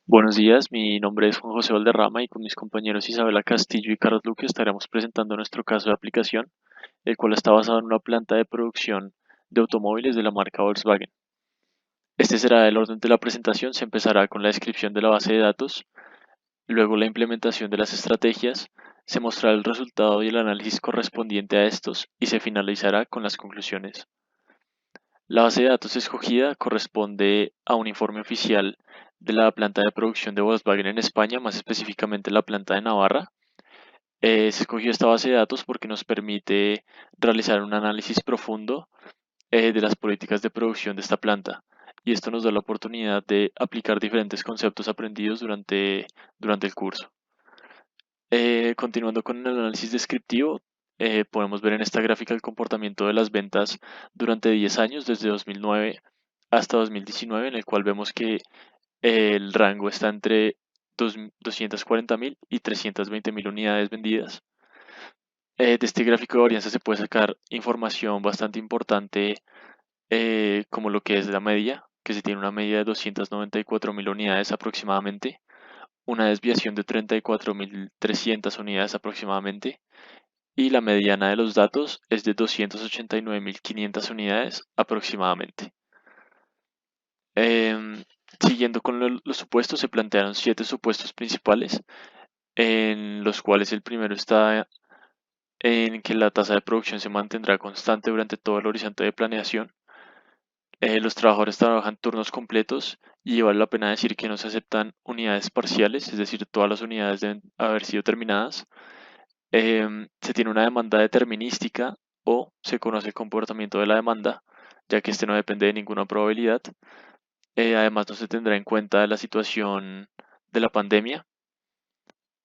Buenos días, mi nombre es Juan José Valderrama y con mis compañeros Isabela Castillo y Carlos Luque estaremos presentando nuestro caso de aplicación, el cual está basado en una planta de producción de automóviles de la marca Volkswagen. Este será el orden de la presentación, se empezará con la descripción de la base de datos, luego la implementación de las estrategias, se mostrará el resultado y el análisis correspondiente a estos y se finalizará con las conclusiones. La base de datos escogida corresponde a un informe oficial de la planta de producción de Volkswagen en España, más específicamente la planta de Navarra. Se escogió esta base de datos porque nos permite realizar un análisis profundo de las políticas de producción de esta planta. Y esto nos da la oportunidad de aplicar diferentes conceptos aprendidos durante el curso. Continuando con el análisis descriptivo, podemos ver en esta gráfica el comportamiento de las ventas durante 10 años, desde 2009 hasta 2019, en el cual vemos que el rango está entre 240.000 y 320.000 unidades vendidas. De este gráfico de varianza se puede sacar información bastante importante, como lo que es la media, que se tiene una media de 294.000 unidades aproximadamente, una desviación de 34.300 unidades aproximadamente, y la mediana de los datos es de 289.500 unidades aproximadamente. Siguiendo con los supuestos, se plantearon 7 supuestos principales, en los cuales el primero está en que la tasa de producción se mantendrá constante durante todo el horizonte de planeación. Los trabajadores trabajan turnos completos y vale la pena decir que no se aceptan unidades parciales, es decir, todas las unidades deben haber sido terminadas. Se tiene una demanda determinística o se conoce el comportamiento de la demanda, ya que este no depende de ninguna probabilidad. Además, no se tendrá en cuenta la situación de la pandemia.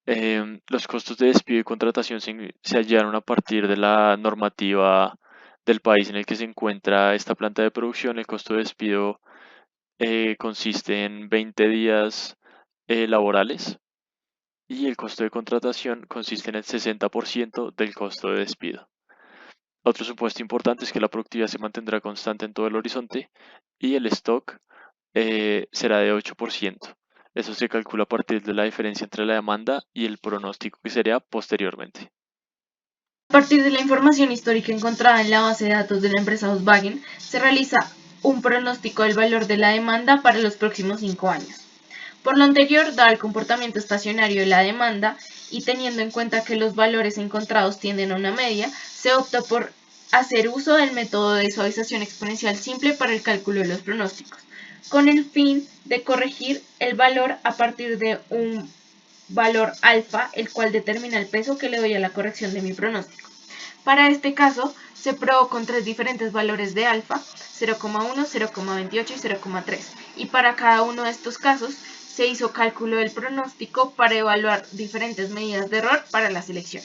Los costos de despido y contratación se hallaron a partir de la normativa del país en el que se encuentra esta planta de producción. El costo de despido consiste en 20 días laborales y el costo de contratación consiste en el 60% del costo de despido. Otro supuesto importante es que la productividad se mantendrá constante en todo el horizonte y el stock será de 8%. Eso se calcula a partir de la diferencia entre la demanda y el pronóstico que sería posteriormente. A partir de la información histórica encontrada en la base de datos de la empresa Volkswagen, se realiza un pronóstico del valor de la demanda para los próximos 5 años. Por lo anterior, dado el comportamiento estacionario de la demanda y teniendo en cuenta que los valores encontrados tienden a una media, se opta por hacer uso del método de suavización exponencial simple para el cálculo de los pronósticos, con el fin de corregir el valor a partir de un valor alfa, el cual determina el peso que le doy a la corrección de mi pronóstico. Para este caso, se probó con 3 diferentes valores de alfa, 0,1, 0,28 y 0,3, y para cada uno de estos casos se hizo cálculo del pronóstico para evaluar diferentes medidas de error para la selección.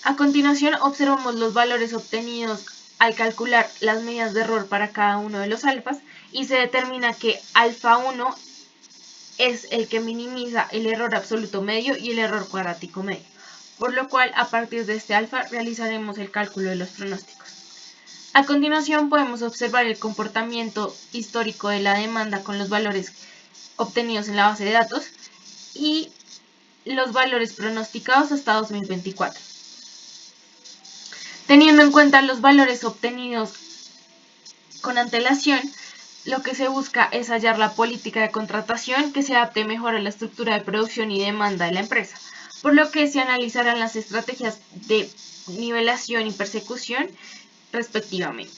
A continuación, observamos los valores obtenidos al calcular las medidas de error para cada uno de los alfas y se determina que alfa 1 es el que minimiza el error absoluto medio y el error cuadrático medio, por lo cual a partir de este alfa realizaremos el cálculo de los pronósticos. A continuación podemos observar el comportamiento histórico de la demanda con los valores obtenidos en la base de datos y los valores pronosticados hasta 2024. Teniendo en cuenta los valores obtenidos con antelación, lo que se busca es hallar la política de contratación que se adapte mejor a la estructura de producción y demanda de la empresa, por lo que se analizarán las estrategias de nivelación y persecución respectivamente.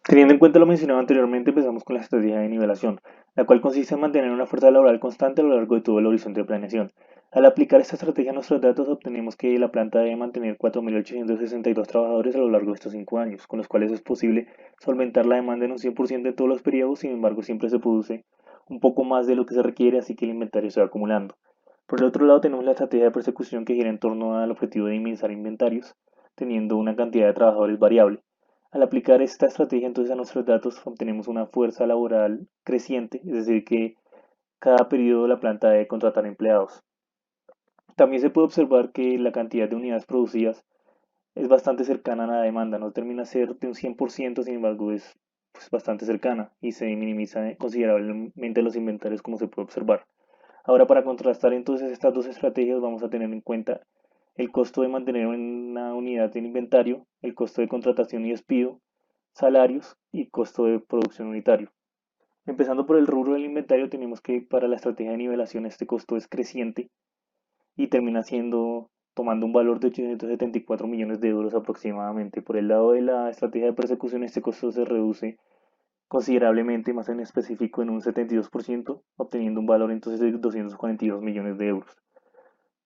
Teniendo en cuenta lo mencionado anteriormente, empezamos con la estrategia de nivelación, la cual consiste en mantener una fuerza laboral constante a lo largo de todo el horizonte de planeación. Al aplicar esta estrategia a nuestros datos, obtenemos que la planta debe mantener 4.862 trabajadores a lo largo de estos 5 años, con los cuales es posible solventar la demanda en un 100% en todos los periodos. Sin embargo, siempre se produce un poco más de lo que se requiere, así que el inventario se va acumulando. Por el otro lado, tenemos la estrategia de persecución que gira en torno al objetivo de minimizar inventarios, teniendo una cantidad de trabajadores variable. Al aplicar esta estrategia entonces a nuestros datos obtenemos una fuerza laboral creciente, es decir, que cada periodo la planta debe contratar empleados. También se puede observar que la cantidad de unidades producidas es bastante cercana a la demanda, no termina a ser de un 100%, sin embargo es pues, bastante cercana y se minimiza considerablemente los inventarios como se puede observar. Ahora, para contrastar entonces estas dos estrategias, vamos a tener en cuenta el costo de mantener una unidad en inventario, el costo de contratación y despido, salarios y costo de producción unitario. Empezando por el rubro del inventario, tenemos que para la estrategia de nivelación este costo es creciente y termina siendo tomando un valor de 874 millones de euros aproximadamente. Por el lado de la estrategia de persecución, este costo se reduce considerablemente, más en específico en un 72%, obteniendo un valor entonces de 242 millones de euros.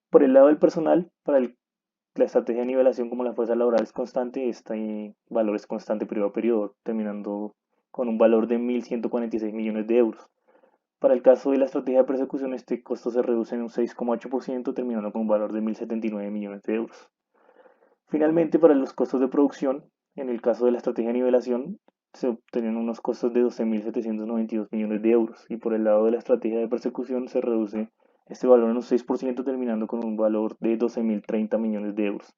Por el lado del personal, la estrategia de nivelación como la fuerza laboral es constante, este valor es constante periodo a periodo, terminando con un valor de 1.146 millones de euros. Para el caso de la estrategia de persecución, este costo se reduce en un 6,8%, terminando con un valor de 1.079 millones de euros. Finalmente, para los costos de producción, en el caso de la estrategia de nivelación, se obtienen unos costos de 12.792 millones de euros y por el lado de la estrategia de persecución se reduce este valor en un 6%, terminando con un valor de 12.030 millones de euros.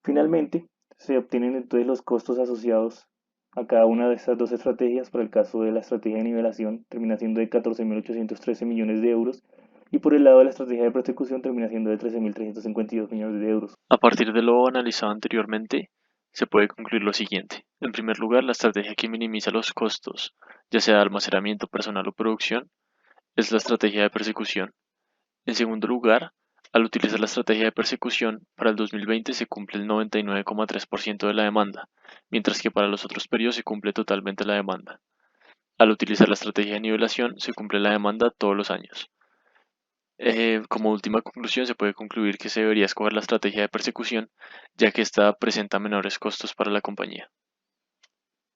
Finalmente, se obtienen entonces los costos asociados a cada una de estas dos estrategias. Para el caso de la estrategia de nivelación, termina siendo de 14.813 millones de euros y por el lado de la estrategia de persecución termina siendo de 13.352 millones de euros. A partir de lo analizado anteriormente, se puede concluir lo siguiente. En primer lugar, la estrategia que minimiza los costos, ya sea de almacenamiento personal o producción, es la estrategia de persecución. En segundo lugar, al utilizar la estrategia de persecución, para el 2020 se cumple el 99,3% de la demanda, mientras que para los otros periodos se cumple totalmente la demanda. Al utilizar la estrategia de nivelación, se cumple la demanda todos los años. Como última conclusión, se puede concluir que se debería escoger la estrategia de persecución, ya que esta presenta menores costos para la compañía.